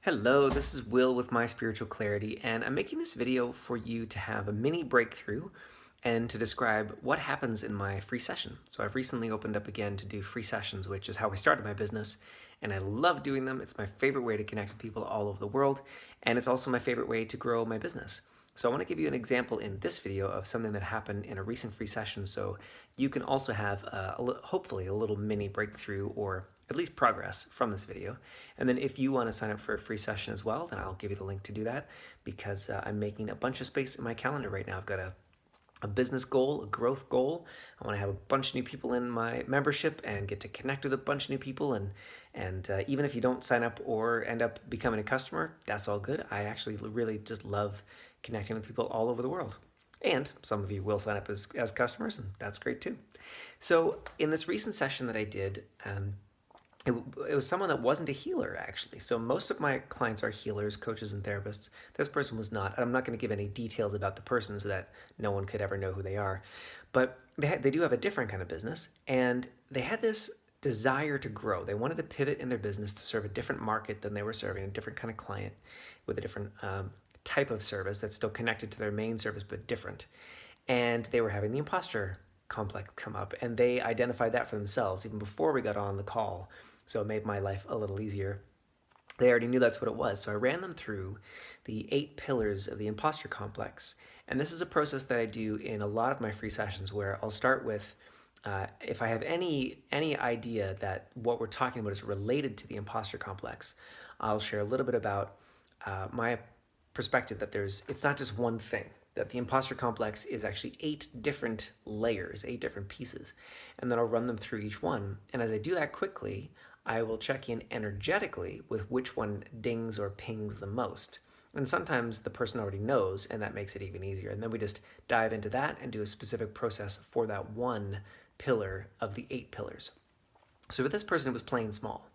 Hello, this is Will with My Spiritual Clarity, and I'm making this video for you to have a mini breakthrough and to describe what happens in my free session. So I've recently opened up again to do free sessions, which is how I started my business, and I love doing them. It's my favorite way to connect with people all over the world, and it's also my favorite way to grow my business. So I want to give you an example in this video of something that happened in a recent free session so you can also have hopefully a little mini breakthrough or at least progress from this video. And then if you want to sign up for a free session as well, then I'll give you the link to do that because I'm making a bunch of space in my calendar right now. I've got a business goal, a growth goal. I want to have a bunch of new people in my membership and get to connect with a bunch of new people. And even if you don't sign up or end up becoming a customer, that's all good. I actually really just love connecting with people all over the world. And some of you will sign up as customers, and that's great too. So in this recent session that I did, it was someone that wasn't a healer, actually. So most of my clients are healers, coaches, and therapists. This person was not. I'm not going to give any details about the person so that no one could ever know who they are. But they do have a different kind of business, and they had this desire to grow. They wanted to pivot in their business to serve a different market than they were serving, a different kind of client with a different type of service that's still connected to their main service but different. And they were having the imposter complex come up, and they identified that for themselves even before we got on the call. So it made my life a little easier. They already knew that's what it was. So I ran them through the 8 pillars of the imposter complex. And this is a process that I do in a lot of my free sessions where I'll start with if I have any idea that what we're talking about is related to the imposter complex, I'll share a little bit about my perspective that it's not just one thing, that the imposter complex is actually 8 different layers, 8 different pieces, and then I'll run them through each one. And as I do that quickly, I will check in energetically with which one dings or pings the most. And sometimes the person already knows, and that makes it even easier. And then we just dive into that and do a specific process for that one pillar of the 8 pillars. So with this person, it was playing small.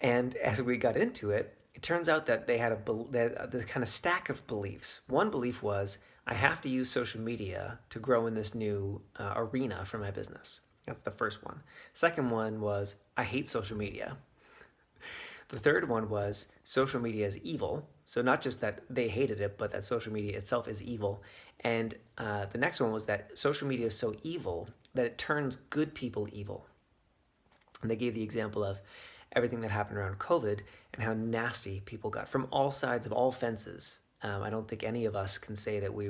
And as we got into it, it turns out that they had this kind of stack of beliefs. One belief was, I have to use social media to grow in this new arena for my business. That's the first one. Second one was, I hate social media. The third one was, social media is evil. So not just that they hated it, but that social media itself is evil. And the next one was that social media is so evil that it turns good people evil. And they gave the example of everything that happened around COVID and how nasty people got from all sides of all fences. I don't think any of us can say that we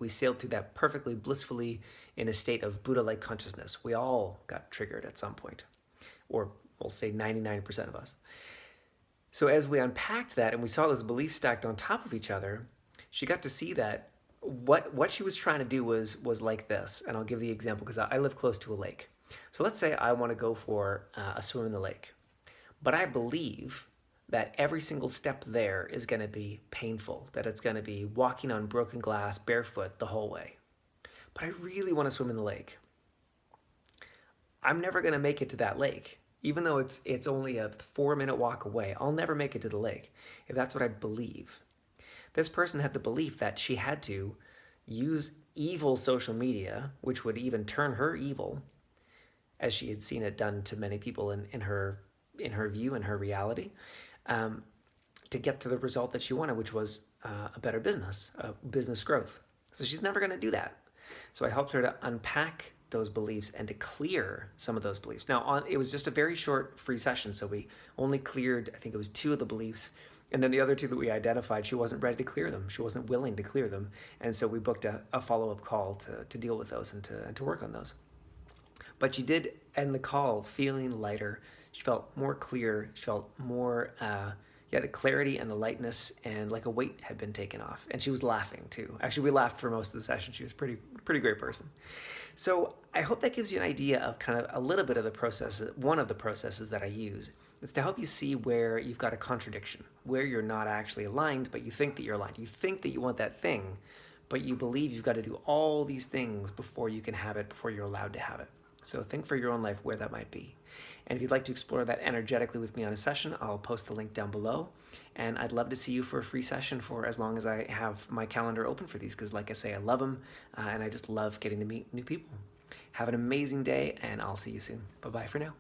sailed through that perfectly, blissfully, in a state of Buddha-like consciousness. We all got triggered at some point, or we'll say 99% of us. So as we unpacked that and we saw those beliefs stacked on top of each other, she got to see that what she was trying to do was like this. And I'll give the example because I live close to a lake. So let's say I want to go for a swim in the lake, but I believe that every single step there is going to be painful, that it's going to be walking on broken glass barefoot the whole way. But I really want to swim in the lake. I'm never going to make it to that lake. Even though it's only a 4-minute walk away, I'll never make it to the lake if that's what I believe. This person had the belief that she had to use evil social media, which would even turn her evil, as she had seen it done to many people in her view, in her reality, to get to the result that she wanted, which was a better business, business growth. So she's never going to do that. So I helped her to unpack those beliefs and to clear some of those beliefs. Now, it was just a very short free session, so we only cleared, I think it was 2 of the beliefs, and then the other 2 that we identified, she wasn't ready to clear them. She wasn't willing to clear them, and so we booked a follow-up call to deal with those and to work on those. But she did end the call feeling lighter. She felt more clear. She felt more, the clarity and the lightness, and like a weight had been taken off. And she was laughing too. Actually, we laughed for most of the session. She was a pretty great person. So I hope that gives you an idea of kind of a little bit of the process, one of the processes that I use. It's to help you see where you've got a contradiction, where you're not actually aligned, but you think that you're aligned. You think that you want that thing, but you believe you've got to do all these things before you can have it, before you're allowed to have it. So think for your own life where that might be. And if you'd like to explore that energetically with me on a session, I'll post the link down below. And I'd love to see you for a free session for as long as I have my calendar open for these, because like I say, I love them, and I just love getting to meet new people. Have an amazing day, and I'll see you soon. Bye-bye for now.